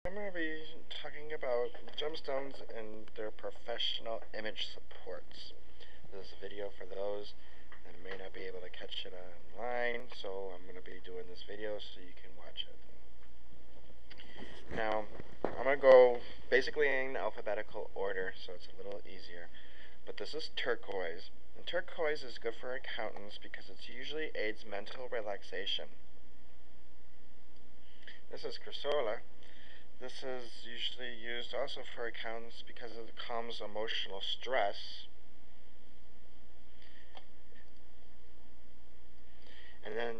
I'm going to be talking about gemstones and their professional image supports. This is a video for those that may not be able to catch it online, so I'm going to be doing this video so you can watch it. Now, I'm going to go basically in alphabetical order so it's a little easier. But this is turquoise. And turquoise is good for accountants because it usually aids mental relaxation. This is chrysola. This is usually used also for accountants because it calms emotional stress. And then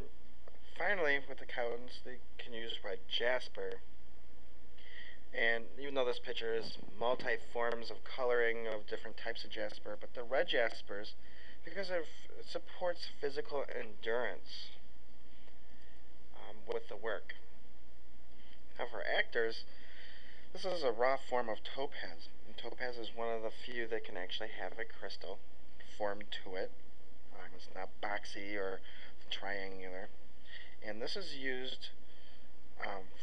finally, with accountants, they can use red jasper. And even though this picture is multi-forms of coloring of different types of jasper, but the red jaspers, because it supports physical endurance with the work. Now for actors, this is a raw form of topaz. And topaz is one of the few that can actually have a crystal formed to it. It's not boxy or triangular. And this is used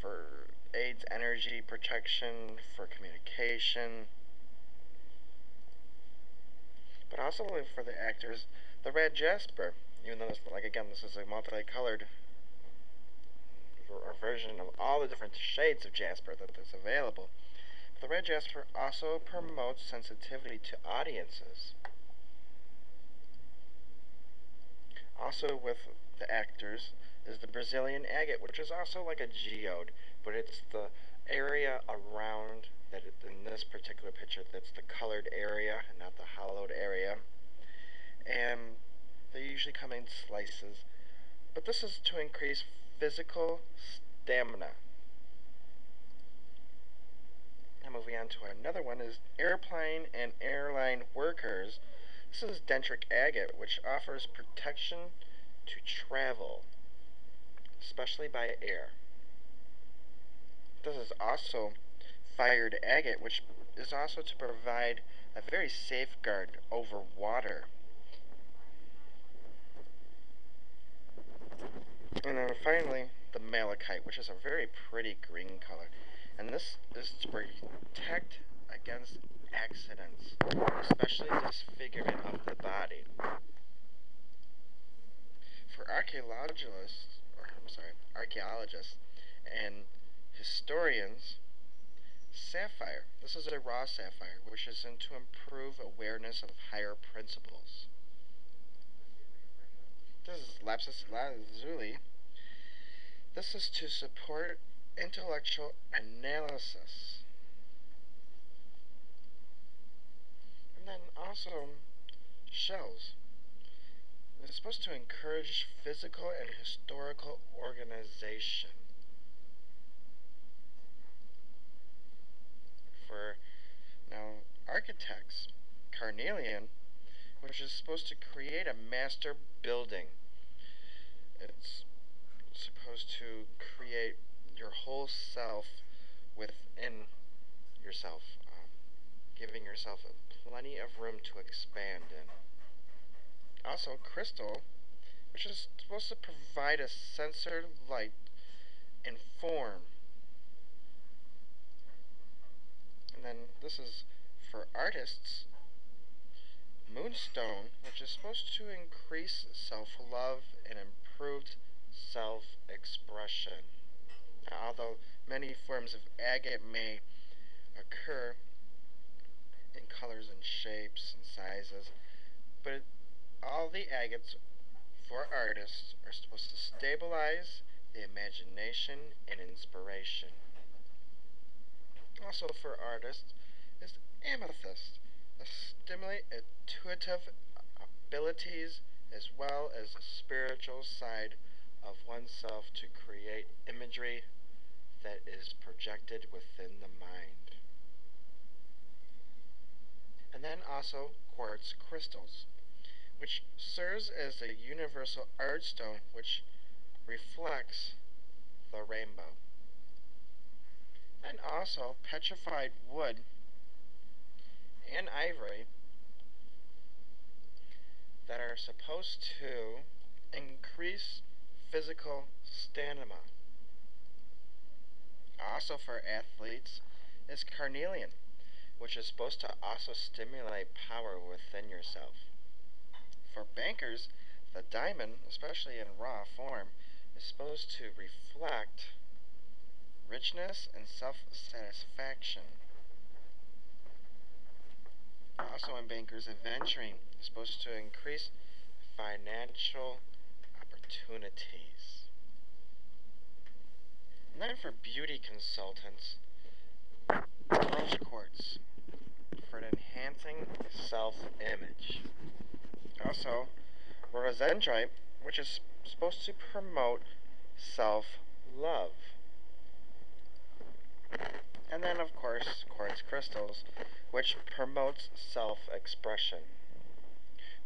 for aids energy protection, for communication, but also for the actors, the red jasper. Even though, this is a multicolored version of all the different shades of jasper that is available. The red jasper also promotes sensitivity to audiences. Also with the actors is the Brazilian agate, which is also like a geode, but it's the area around that in this particular picture that's the colored area and not the hollowed area. And they usually come in slices, but this is to increase physical stamina. Now moving on to another one is airplane and airline workers. This is dendritic agate, which offers protection to travel, especially by air. This is also fired agate, which is also to provide a very safeguard over water. And then finally, the malachite, which is a very pretty green color. And this is to protect against accidents, especially disfigurement of the body. For archaeologists and historians, sapphire. This is a raw sapphire, which is to improve awareness of higher principles. This is lapis lazuli. This is to support intellectual analysis. And then also shells. It's supposed to encourage physical and historical organization. For now, architects, carnelian, which is supposed to create a master building. It's supposed to create your whole self within yourself, giving yourself plenty of room to expand in. Also, crystal, which is supposed to provide a sensor light and form. And then this is for artists, moonstone, which is supposed to increase self-love and improved self-expression. Although many forms of agate may occur in colors and shapes and sizes, but all the agates for artists are supposed to stabilize the imagination and inspiration. Also for artists is amethyst, to stimulate intuitive abilities as well as the spiritual side of oneself to create imagery that is projected within the mind. And then also quartz crystals, which serves as a universal art stone which reflects the rainbow. And also petrified wood and ivory that are supposed to increase physical stamina. also for athletes, is carnelian, which is supposed to also stimulate power within yourself. For bankers, the diamond, especially in raw form, is supposed to reflect richness and self-satisfaction. Also in bankers, aventurine is supposed to increase financial opportunities. And then for beauty consultants, rose quartz for enhancing self-image. Also, rhododendrite, which is supposed to promote self-love. And then, of course, quartz crystals, which promotes self-expression.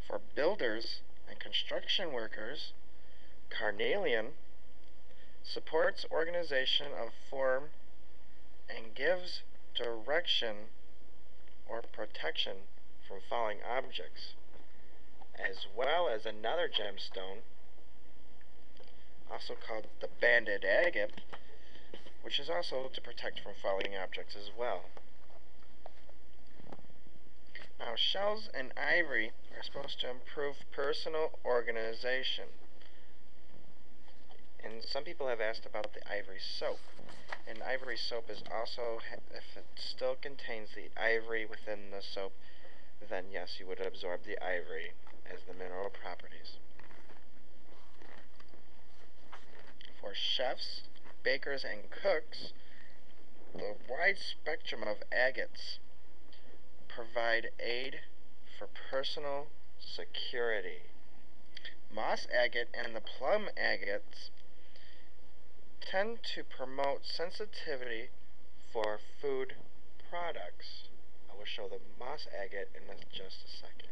For builders and construction workers, carnelian supports organization of form and gives direction or protection from falling objects, as well as another gemstone, also called the banded agate, which is also to protect from falling objects as well. Now, shells and ivory are supposed to improve personal organization. And some people have asked about the ivory soap. And ivory soap is also, if it still contains the ivory within the soap, then yes, you would absorb the ivory as the mineral properties. For chefs, bakers, and cooks, the wide spectrum of agates provide aid for personal security. Moss agate and the plum agates tend to promote sensitivity for food products. I will show the moss agate in just a second.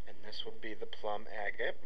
And this will be the plum agate.